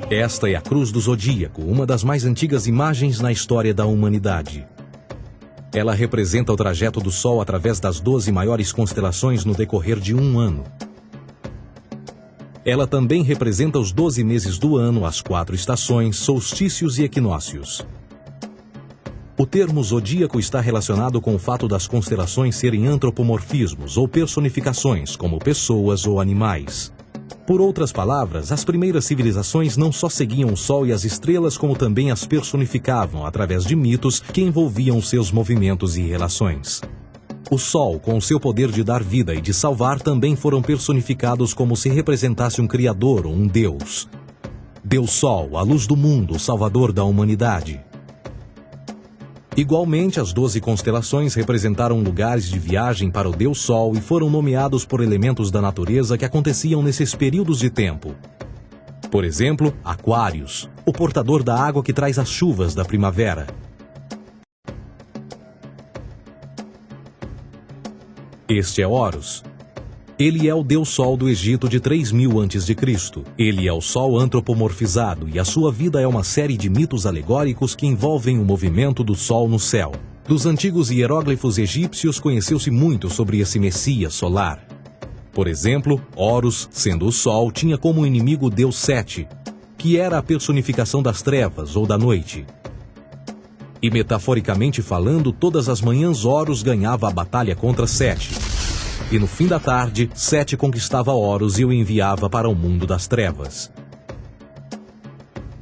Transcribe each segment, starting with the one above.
Esta é a Cruz do Zodíaco, uma das mais antigas imagens na história da humanidade. Ela representa o trajeto do Sol através das 12 maiores constelações no decorrer de um ano. Ela também representa os 12 meses do ano, as 4 estações, solstícios e equinócios. O termo zodíaco está relacionado com o fato das constelações serem antropomorfismos ou personificações, como pessoas ou animais. Por outras palavras, as primeiras civilizações não só seguiam o Sol e as estrelas, como também as personificavam através de mitos que envolviam seus movimentos e relações. O Sol, com o seu poder de dar vida e de salvar, também foram personificados como se representasse um criador ou um deus. Deus Sol, a luz do mundo, o salvador da humanidade. Igualmente, as 12 constelações representaram lugares de viagem para o Deus Sol e foram nomeados por elementos da natureza que aconteciam nesses períodos de tempo. Por exemplo, Aquários, o portador da água que traz as chuvas da primavera. Este é Horus. Ele é o Deus Sol do Egito de 3000 a.C. Ele é o Sol antropomorfizado e a sua vida é uma série de mitos alegóricos que envolvem o movimento do Sol no céu. Dos antigos hieróglifos egípcios conheceu-se muito sobre esse Messias solar. Por exemplo, Horus, sendo o Sol, tinha como inimigo o Deus Sete, que era a personificação das trevas ou da noite. E metaforicamente falando, todas as manhãs Horus ganhava a batalha contra Sete. E no fim da tarde, Sete conquistava Horus e o enviava para o mundo das trevas.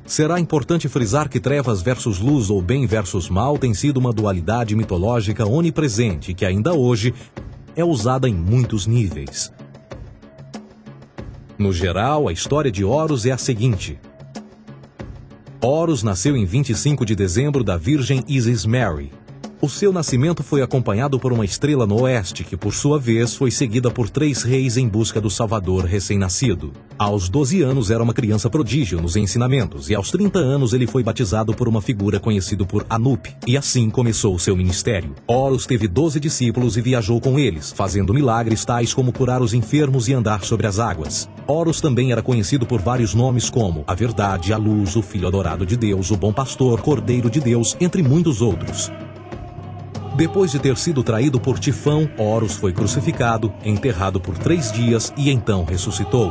Será importante frisar que trevas versus luz ou bem versus mal tem sido uma dualidade mitológica onipresente que ainda hoje é usada em muitos níveis. No geral, a história de Horus é a seguinte. Horus nasceu em 25 de dezembro da Virgem Isis Mary. O seu nascimento foi acompanhado por uma estrela no oeste, que por sua vez foi seguida por 3 reis em busca do Salvador recém-nascido. Aos 12 anos era uma criança prodígio nos ensinamentos, e aos 30 anos ele foi batizado por uma figura conhecida por Anup, e assim começou o seu ministério. Horus teve 12 discípulos e viajou com eles, fazendo milagres tais como curar os enfermos e andar sobre as águas. Horus também era conhecido por vários nomes como a Verdade, a Luz, o Filho Adorado de Deus, o Bom Pastor, Cordeiro de Deus, entre muitos outros. Depois de ter sido traído por Tifão, Horus foi crucificado, enterrado por 3 dias e então ressuscitou.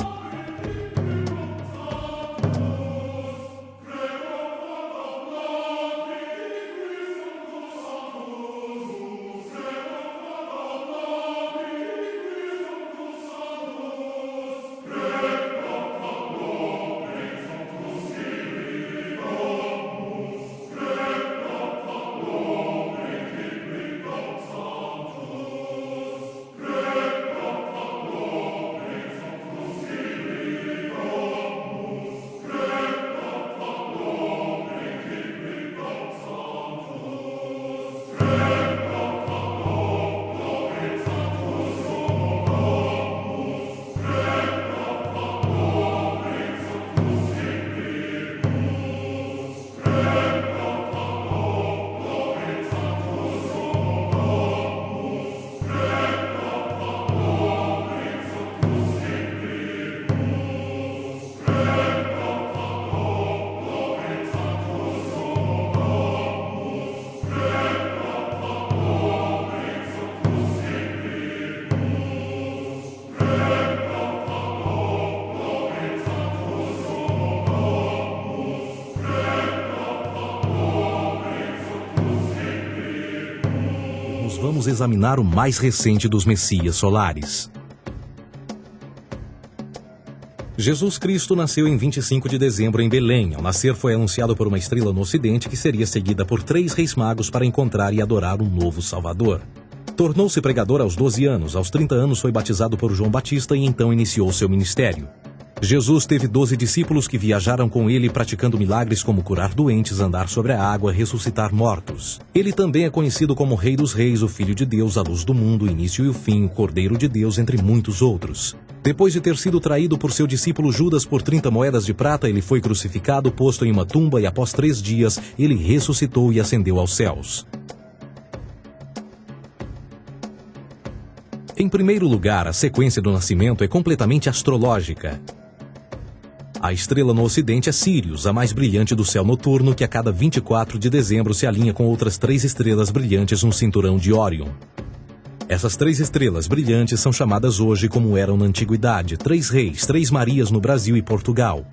Vamos examinar o mais recente dos Messias solares. Jesus Cristo nasceu em 25 de dezembro em Belém. Ao nascer foi anunciado por uma estrela no ocidente que seria seguida por 3 reis magos para encontrar e adorar um novo Salvador. Tornou-se pregador aos 12 anos. Aos 30 anos foi batizado por João Batista e então iniciou seu ministério. Jesus teve 12 discípulos que viajaram com ele praticando milagres como curar doentes, andar sobre a água, ressuscitar mortos. Ele também é conhecido como Rei dos Reis, o Filho de Deus, a Luz do Mundo, o Início e o Fim, o Cordeiro de Deus, entre muitos outros. Depois de ter sido traído por seu discípulo Judas por 30 moedas de prata, ele foi crucificado, posto em uma tumba e após 3 dias ele ressuscitou e ascendeu aos céus. Em primeiro lugar, a sequência do nascimento é completamente astrológica. A estrela no ocidente é Sirius, a mais brilhante do céu noturno, que a cada 24 de dezembro se alinha com outras 3 estrelas brilhantes no cinturão de Órion. Essas 3 estrelas brilhantes são chamadas hoje, como eram na antiguidade, 3 reis, 3 Marias no Brasil e Portugal.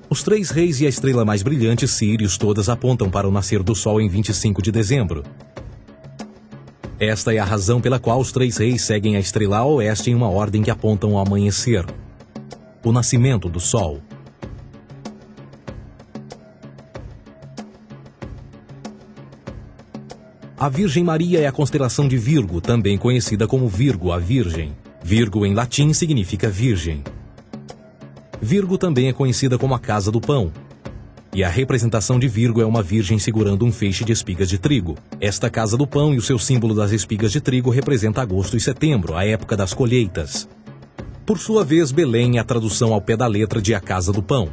Os 3 reis e a estrela mais brilhante, Sirius, todas apontam para o nascer do Sol em 25 de dezembro. Esta é a razão pela qual os 3 reis seguem a estrela a oeste em uma ordem que apontam ao amanhecer. O nascimento do Sol. A Virgem Maria é a constelação de Virgo, também conhecida como Virgo, a Virgem. Virgo em latim significa virgem. Virgo também é conhecida como a casa do pão. E a representação de Virgo é uma virgem segurando um feixe de espigas de trigo. Esta casa do pão e o seu símbolo das espigas de trigo representa agosto e setembro, a época das colheitas. Por sua vez, Belém é a tradução ao pé da letra de a casa do pão.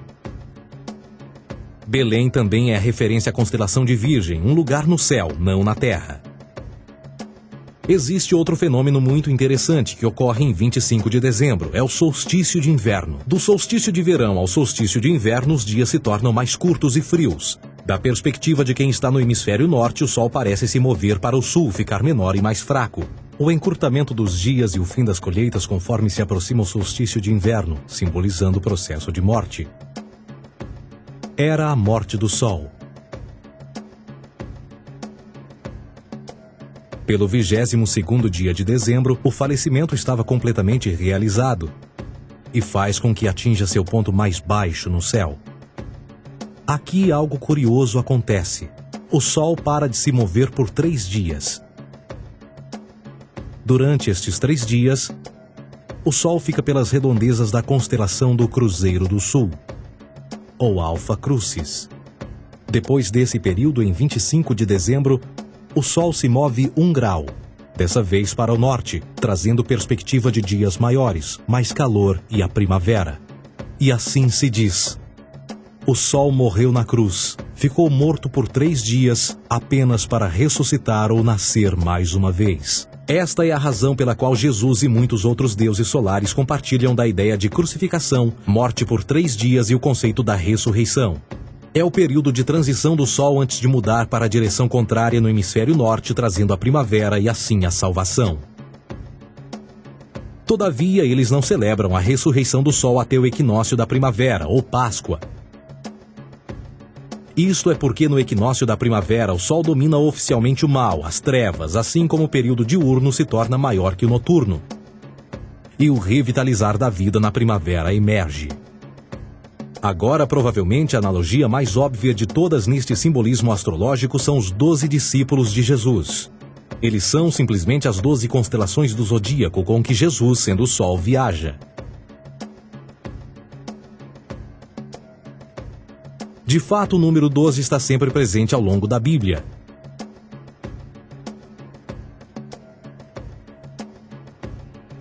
Belém também é referência à constelação de Virgem, um lugar no céu, não na terra. Existe outro fenômeno muito interessante que ocorre em 25 de dezembro, é o solstício de inverno. Do solstício de verão ao solstício de inverno, os dias se tornam mais curtos e frios. Da perspectiva de quem está no hemisfério norte, o Sol parece se mover para o sul, ficar menor e mais fraco. O encurtamento dos dias e o fim das colheitas conforme se aproxima o solstício de inverno, simbolizando o processo de morte. Era a morte do Sol. Pelo 22º dia de dezembro, o falecimento estava completamente realizado e faz com que atinja seu ponto mais baixo no céu. Aqui algo curioso acontece. O Sol para de se mover por 3 dias. Durante estes 3 dias, o Sol fica pelas redondezas da constelação do Cruzeiro do Sul, ou Alfa Crucis. Depois desse período, em 25 de dezembro, o Sol se move 1 grau, dessa vez para o norte, trazendo perspectiva de dias maiores, mais calor e a primavera. E assim se diz: o Sol morreu na cruz, ficou morto por 3 dias, apenas para ressuscitar ou nascer mais uma vez. Esta é a razão pela qual Jesus e muitos outros deuses solares compartilham da ideia de crucificação, morte por 3 dias e o conceito da ressurreição. É o período de transição do Sol antes de mudar para a direção contrária no hemisfério norte, trazendo a primavera e assim a salvação. Todavia, eles não celebram a ressurreição do Sol até o equinócio da primavera, ou Páscoa. Isto é porque no equinócio da primavera o Sol domina oficialmente o mal, as trevas, assim como o período diurno se torna maior que o noturno. E o revitalizar da vida na primavera emerge. Agora, provavelmente, a analogia mais óbvia de todas neste simbolismo astrológico são os 12 discípulos de Jesus. Eles são simplesmente as 12 constelações do zodíaco com que Jesus, sendo o Sol, viaja. De fato, o número 12 está sempre presente ao longo da Bíblia.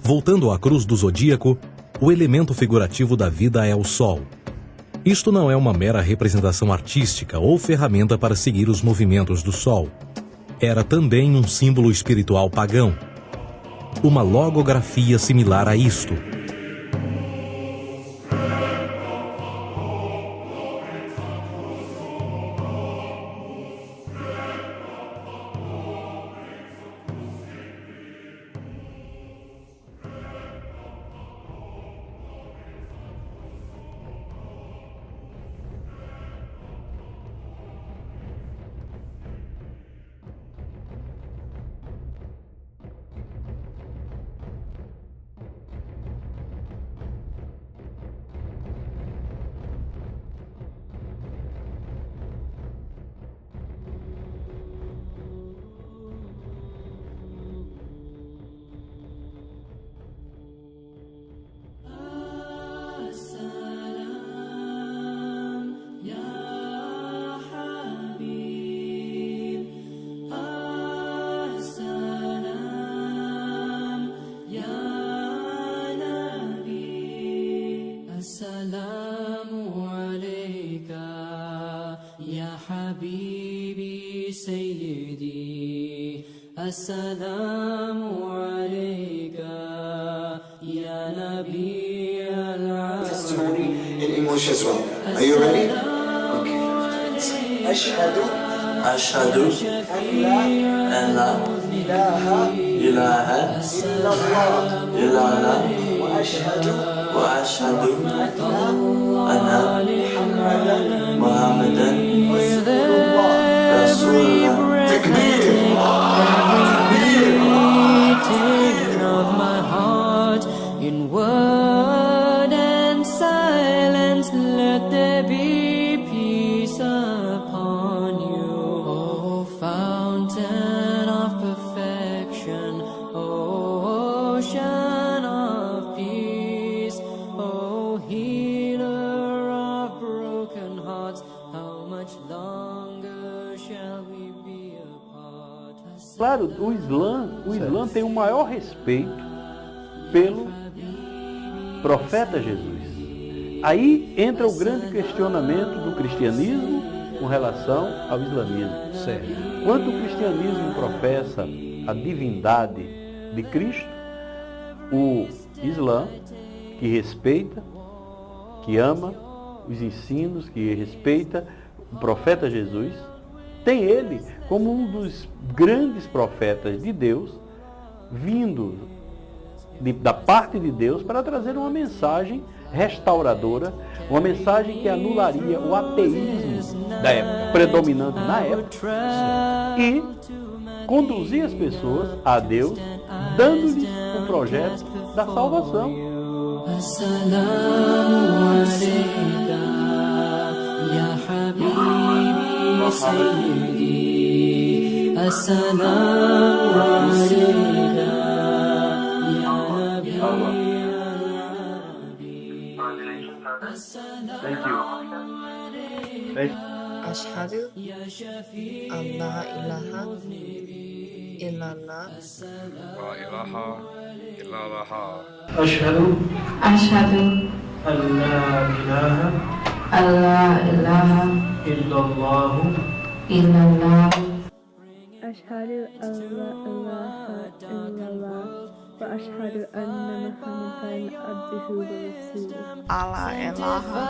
Voltando à cruz do zodíaco, o elemento figurativo da vida é o Sol. Isto não é uma mera representação artística ou ferramenta para seguir os movimentos do Sol. Era também um símbolo espiritual pagão. Uma logografia similar a isto. السلام عليك يا نبي العالمين English as well. Are you ready? Okay. أشهد أن لا إله إلا الله إلا الله وأشهد أن محمدا رسول الله. تكبير. beating of my heart, in word and silence, let there be peace upon you. O fountain of perfection, O ocean of peace, O healer of broken hearts, how much longer shall we be apart? Claro, o Islã tem o maior respeito pelo profeta Jesus. Aí entra o grande questionamento do cristianismo com relação ao islamismo. Certo. Quando o cristianismo professa a divindade de Cristo, o Islã, que respeita, que ama os ensinos, que respeita o profeta Jesus, tem ele como um dos grandes profetas de Deus, vindo da parte de Deus para trazer uma mensagem restauradora, uma mensagem que anularia o ateísmo da época, predominante na época, e conduzir as pessoas a Deus, dando-lhes o projeto da salvação. Assalamu alayka, ya habibi sayyidi. Assalamu alayka, ya nabi, ya Thank you. Ashhadu an la ilaha illallah La ilaha illallah. أشهد أشهد أن لا إله أن لا إله إلا الله إلا الله أشهد أن لا إله إلا الله وأشهد أن محمدا عبده ورسوله. Allah ilaha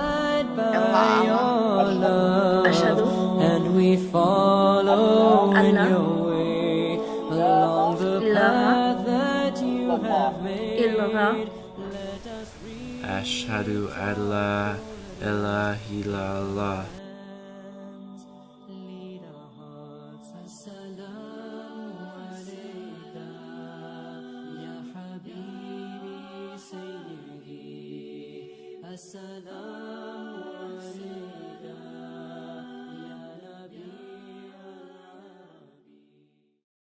by your love, Ashhadu and we follow in Allah your way along the ilaha path that you have made. illallah Ashhadu an la ilaha illallah. Lead our hearts. Assalamu alayka, ya habibi sayyidi. Assalamu alayka.